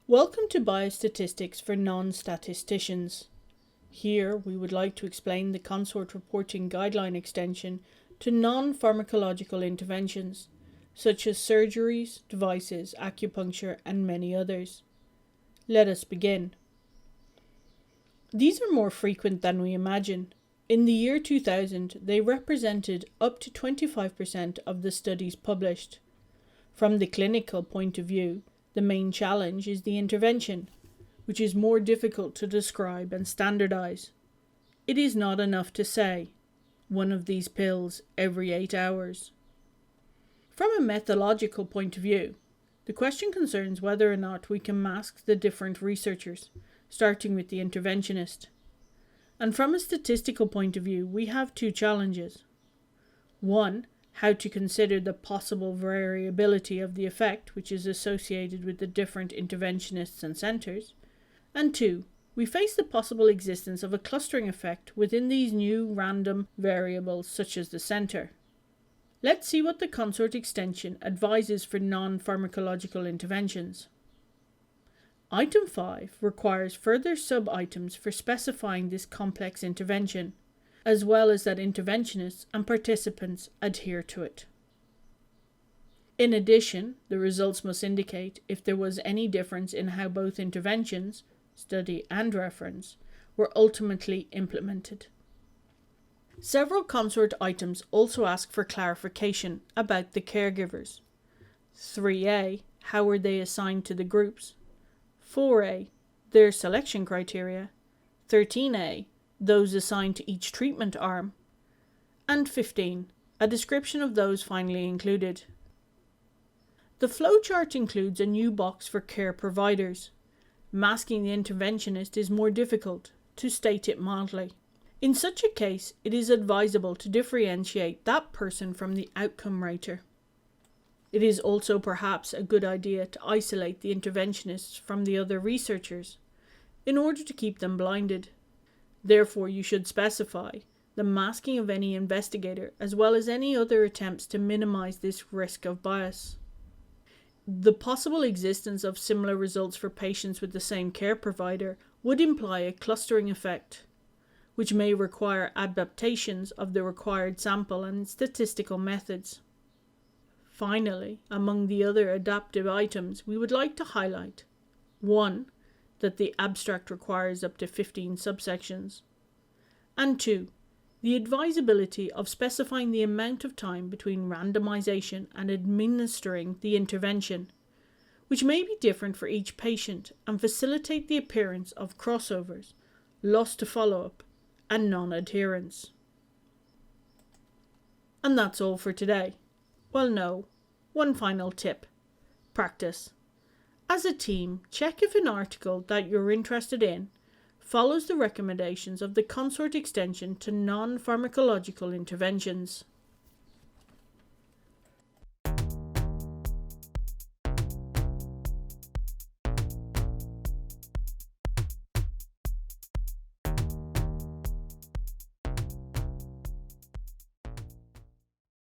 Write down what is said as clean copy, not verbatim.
Welcome to Biostatistics for Non-Statisticians. Here we would like to explain the CONSORT reporting guideline extension to non-pharmacological interventions, such as surgeries, devices, acupuncture, and many others. Let us begin. These are more frequent than we imagine. In the year 2000, they represented up to 25% of the studies published. From the clinical point of view, the main challenge is the intervention, which is more difficult to describe and standardize. It is not enough to say, one of these pills every 8 hours. From a methodological point of view, the question concerns whether or not we can mask the different researchers, starting with the interventionist. And from a statistical point of view, we have two challenges. One, how to consider the possible variability of the effect which is associated with the different interventionists and centres. And two, we face the possible existence of a clustering effect within these new random variables such as the centre. Let's see what the CONSORT extension advises for non-pharmacological interventions. Item 5 requires further sub-items for specifying this complex intervention, as well as that interventionists and participants adhere to it. In addition, the results must indicate if there was any difference in how both interventions, study and reference, were ultimately implemented. Several CONSORT items also ask for clarification about the caregivers. 3A, how were they assigned to the groups? 4A, their selection criteria. 13A, those assigned to each treatment arm. And 15, a description of those finally included. The flowchart includes a new box for care providers. Masking the interventionist is more difficult, to state it mildly. In such a case, it is advisable to differentiate that person from the outcome rater. It is also perhaps a good idea to isolate the interventionists from the other researchers, in order to keep them blinded. Therefore, you should specify the masking of any investigator as well as any other attempts to minimize this risk of bias. The possible existence of similar results for patients with the same care provider would imply a clustering effect, which may require adaptations of the required sample and statistical methods. Finally, among the other adaptive items, we would like to highlight 1. That the abstract requires up to 15 subsections, and 2. The advisability of specifying the amount of time between randomization and administering the intervention, which may be different for each patient and facilitate the appearance of crossovers, loss to follow-up, and non-adherence. And that's all for today. Well, no. One final tip. Practice. As a team, check if an article that you're interested in follows the recommendations of the CONSORT extension to non-pharmacological interventions.